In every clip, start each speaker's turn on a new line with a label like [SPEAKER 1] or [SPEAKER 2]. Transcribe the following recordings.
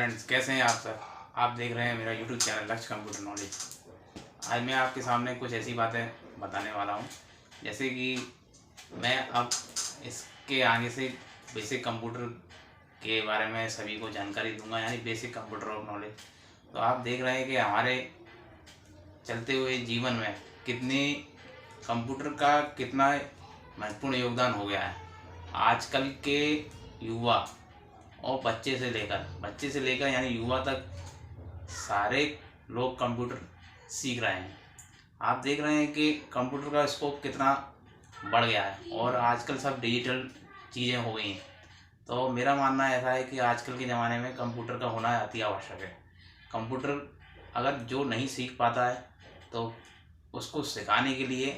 [SPEAKER 1] Friends, कैसे हैं आप सर। आप देख रहे हैं मेरा यूट्यूब चैनल लक्ष्य कंप्यूटर नॉलेज। आज मैं आपके सामने कुछ ऐसी बातें बताने वाला हूं, जैसे कि मैं अब इसके आगे से बेसिक कंप्यूटर के बारे में सभी को जानकारी दूंगा, यानी बेसिक कंप्यूटर ऑफ नॉलेज। तो आप देख रहे हैं कि हमारे चलते हुए जीवन में कंप्यूटर का कितना महत्वपूर्ण योगदान हो गया है। आजकल के युवा और बच्चे से लेकर यानी युवा तक सारे लोग कंप्यूटर सीख रहे हैं। आप देख रहे हैं कि कंप्यूटर का स्कोप कितना बढ़ गया है और आजकल सब डिजिटल चीज़ें हो गई हैं। तो मेरा मानना ऐसा है कि आजकल के ज़माने में कंप्यूटर का होना अति आवश्यक है। कंप्यूटर अगर जो नहीं सीख पाता है तो उसको सिखाने के लिए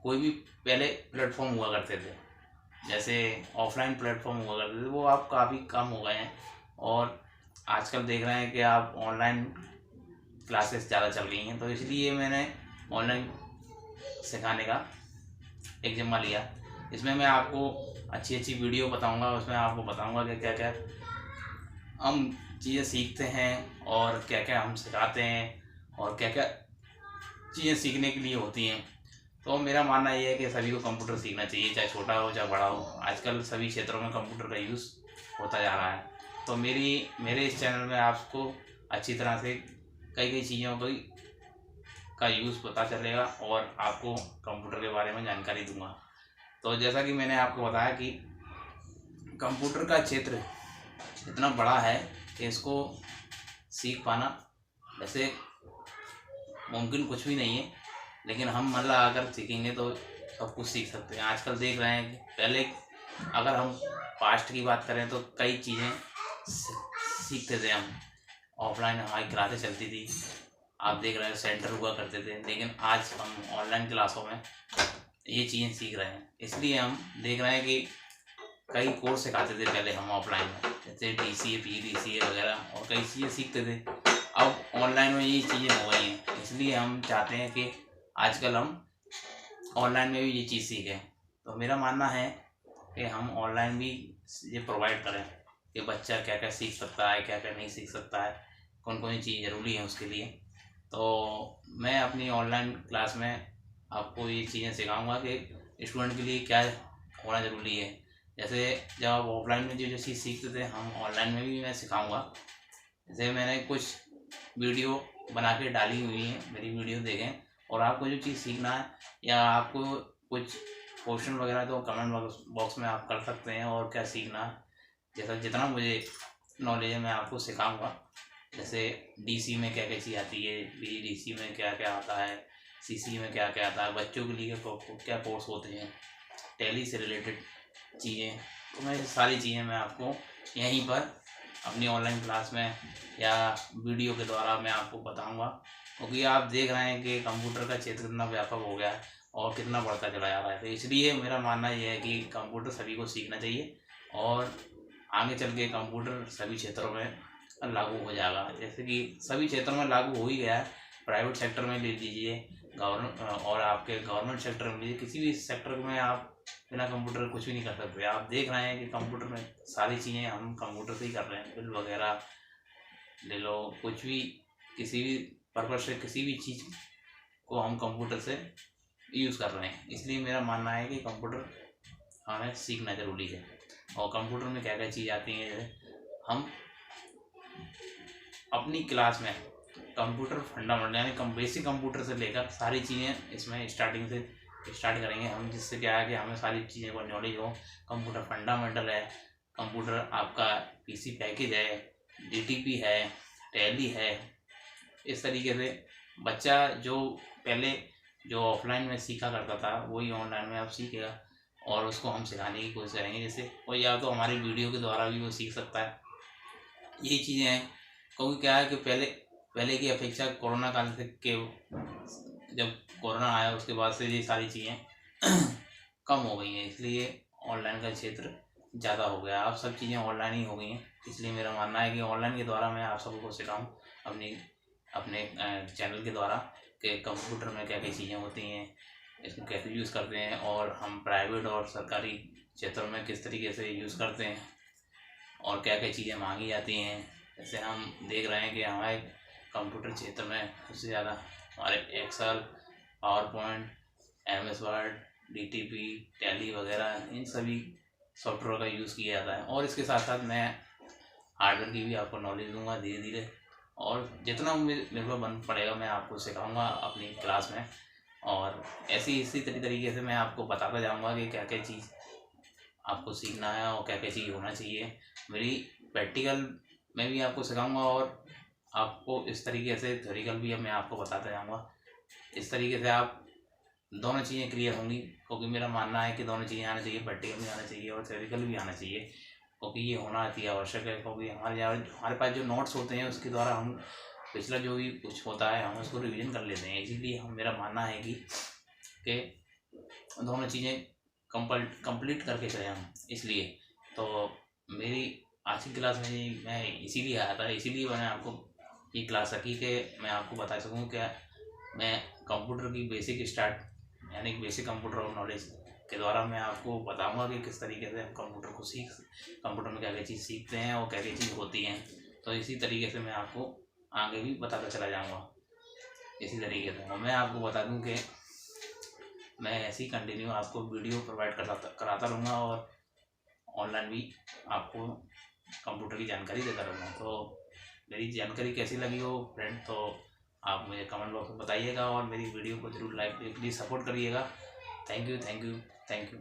[SPEAKER 1] कोई भी पहले प्लेटफॉर्म हुआ करते थे, जैसे ऑफलाइन प्लेटफॉर्म हुआ करते थे, वो आप काफ़ी कम हो गए हैं। और आजकल देख रहे हैं कि आप ऑनलाइन क्लासेस ज़्यादा चल गई हैं, तो इसलिए मैंने ऑनलाइन सिखाने का एक जिम्मा लिया। इसमें मैं आपको अच्छी अच्छी वीडियो बताऊंगा, उसमें आपको बताऊंगा कि क्या क्या हम चीज़ें सीखते हैं और क्या क्या हम सिखाते हैं और क्या क्या चीज़ें सीखने के लिए होती हैं। तो मेरा मानना ये है कि सभी को कंप्यूटर सीखना चाहिए, चाहे छोटा हो चाहे बड़ा हो। आजकल सभी क्षेत्रों में कंप्यूटर का यूज़ होता जा रहा है। तो मेरे इस चैनल में आपको अच्छी तरह से कई चीज़ों का यूज़ पता चलेगा और आपको कंप्यूटर के बारे में जानकारी दूंगा। तो जैसा कि मैंने आपको बताया कि कंप्यूटर का क्षेत्र इतना बड़ा है कि इसको सीख पाना वैसे मुमकिन कुछ भी नहीं है, लेकिन हम मतलब अगर सीखेंगे तो सब कुछ सीख सकते हैं। आजकल देख रहे हैं कि पहले अगर हम पास्ट की बात करें तो कई चीज़ें सीखते थे हम, ऑफलाइन हमारी क्लासें चलती थी। आप देख रहे हैं सेंटर हुआ करते थे, लेकिन आज हम ऑनलाइन क्लासों में ये चीज़ें सीख रहे हैं। इसलिए हम देख रहे हैं कि कई कोर्स सिखाते थे पहले हम ऑफलाइन में, जैसे DCA PDCA वगैरह, और कई चीज़ें सीखते थे। अब ऑनलाइन में ये चीज़ें हो गई हैं, इसलिए हम चाहते हैं कि आजकल हम ऑनलाइन में भी ये चीज़ सीखें। तो मेरा मानना है कि हम ऑनलाइन भी ये प्रोवाइड करें कि बच्चा क्या क्या सीख सकता है, क्या क्या नहीं सीख सकता है, कौन कौन सी चीज़ ज़रूरी है उसके लिए। तो मैं अपनी ऑनलाइन क्लास में आपको ये चीज़ें सिखाऊंगा कि स्टूडेंट के लिए क्या होना ज़रूरी है। जैसे जब आप ऑफलाइन में जो चीज़ सीखते थे, हम ऑनलाइन में भी मैं सिखाऊंगा। जैसे मैंने कुछ वीडियो बना के डाली हुई है, मेरी वीडियो देखें और आपको जो चीज़ सीखना है या आपको कुछ क्वेश्चन वगैरह तो कमेंट बॉक्स में आप कर सकते हैं, और क्या सीखना है जैसा जितना मुझे नॉलेज है मैं आपको सिखाऊंगा। जैसे DC में क्या क्या चीज़ आती है, BDC में क्या क्या आता है, CC में क्या क्या आता है, बच्चों के लिए क्या कोर्स होते हैं, टैली से रिलेटेड चीज़ें। तो मैं सारी चीज़ें मैं आपको यहीं पर अपनी ऑनलाइन क्लास में या वीडियो के द्वारा मैं आपको बताऊंगा, क्योंकि आप देख रहे हैं कि कंप्यूटर का क्षेत्र कितना व्यापक हो गया है और कितना बढ़ता चला जा रहा है। तो इसलिए मेरा मानना यह है कि कंप्यूटर सभी को सीखना चाहिए और आगे चल के कंप्यूटर सभी क्षेत्रों में लागू हो जाएगा। जैसे कि सभी क्षेत्रों में लागू हो ही गया है, प्राइवेट सेक्टर में ले लीजिए, गवर्नमेंट और आपके गवर्नमेंट सेक्टर में लीजिए, किसी भी सेक्टर में आप बिना कंप्यूटर कुछ भी नहीं कर सकते। आप देख रहे हैं कि कंप्यूटर में सारी चीज़ें हम कंप्यूटर से ही कर रहे हैं। बिल वगैरह ले लो, कुछ भी किसी भी पर्पज से किसी भी चीज़ को हम कंप्यूटर से यूज़ कर रहे हैं। इसलिए मेरा मानना है कि कंप्यूटर हमें सीखना ज़रूरी है। और कंप्यूटर में क्या क्या चीज़ आती हैं, जैसे हम अपनी क्लास में कंप्यूटर फंडामेंटल यानी बेसिक कंप्यूटर से लेकर सारी चीज़ें इसमें स्टार्टिंग से स्टार्ट करेंगे हम, जिससे क्या है कि हमें सारी चीज़ें को नॉलेज हो। कंप्यूटर फंडामेंटल है, कंप्यूटर आपका PC पैकेज है, DTP है, टैली है। इस तरीके से बच्चा जो पहले जो ऑफलाइन में सीखा करता था वही ऑनलाइन में अब सीखेगा, और उसको हम सिखाने की कोशिश करेंगे। जैसे कोई या तो हमारी वीडियो के द्वारा भी वो सीख सकता है। यही चीज़ें हैं, क्योंकि क्या है कि पहले की अपेक्षा कोरोना काल से के जब कोरोना आया उसके बाद से ये सारी चीज़ें कम हो गई हैं, इसलिए ऑनलाइन का क्षेत्र ज़्यादा हो गया। अब सब चीज़ें ऑनलाइन ही हो गई हैं। इसलिए मेरा मानना है कि ऑनलाइन के द्वारा मैं आप सबको सिखाऊं अपने चैनल के द्वारा कि कंप्यूटर में क्या क्या चीज़ें होती हैं, इसको कैसे यूज़ करते हैं, और हम प्राइवेट और सरकारी क्षेत्रों में किस तरीके से यूज़ करते हैं, और क्या क्या चीज़ें मांगी जाती हैं, जैसे हम देख रहे हैं कि हमारे कंप्यूटर क्षेत्र में सबसे ज़्यादा हमारे Excel, PowerPoint, MS Word, DTP, Tally वगैरह इन सभी सॉफ्टवेयर का यूज़ किया जाता है। और इसके साथ साथ मैं हार्डवेयर की भी आपको नॉलेज दूंगा धीरे धीरे, और जितना मेरे को बन पड़ेगा मैं आपको सिखाऊंगा अपनी क्लास में। और इसी तरीके से मैं आपको बताता जाऊंगा कि क्या क्या चीज़ आपको सीखना है और क्या क्या चीज़ होना चाहिए। मेरी प्रैक्टिकल में भी आपको सिखाऊंगा और आपको इस तरीके से थ्योरिकल भी मैं आपको बताता जाऊंगा। इस तरीके से आप दोनों चीज़ें क्लियर होंगी, क्योंकि मेरा मानना है कि दोनों चीज़ें आना चाहिए, प्रैक्टिकल भी आना चाहिए और थ्योरिकल भी आना चाहिए, क्योंकि ये होना अति आवश्यक है। क्योंकि हमारे पास जो नोट्स होते हैं उसके द्वारा हम पिछला जो भी कुछ होता है हम उसको रिवीजन कर लेते हैं। इसीलिए हम मेरा मानना है कि दोनों चीज़ें कंप्लीट करके चले हम। इसलिए तो मेरी आज की क्लास में मैं इसीलिए आया था, इसीलिए मैंने आपको ये क्लास रखी कि मैं आपको बता सकूं कि मैं कंप्यूटर की बेसिक स्टार्ट यानी बेसिक कंप्यूटर नॉलेज के द्वारा मैं आपको बताऊंगा कि किस तरीके से हम कंप्यूटर में क्या क्या चीज़ सीखते हैं और क्या क्या चीज़ होती हैं। तो इसी तरीके से मैं आपको आगे भी बताता चला जाऊंगा इसी तरीके से। और मैं आपको बता दूं कि मैं ऐसे ही कंटिन्यू आपको वीडियो प्रोवाइड कराता रहूँगा और ऑनलाइन भी आपको कंप्यूटर की जानकारी देता रहूँगा। तो मेरी जानकारी कैसी लगी हो फ्रेंड, तो आप मुझे कमेंट बॉक्स में बताइएगा और मेरी वीडियो को जरूर लाइक प्लीज़ सपोर्ट करिएगा। Thank you, thank you, thank you.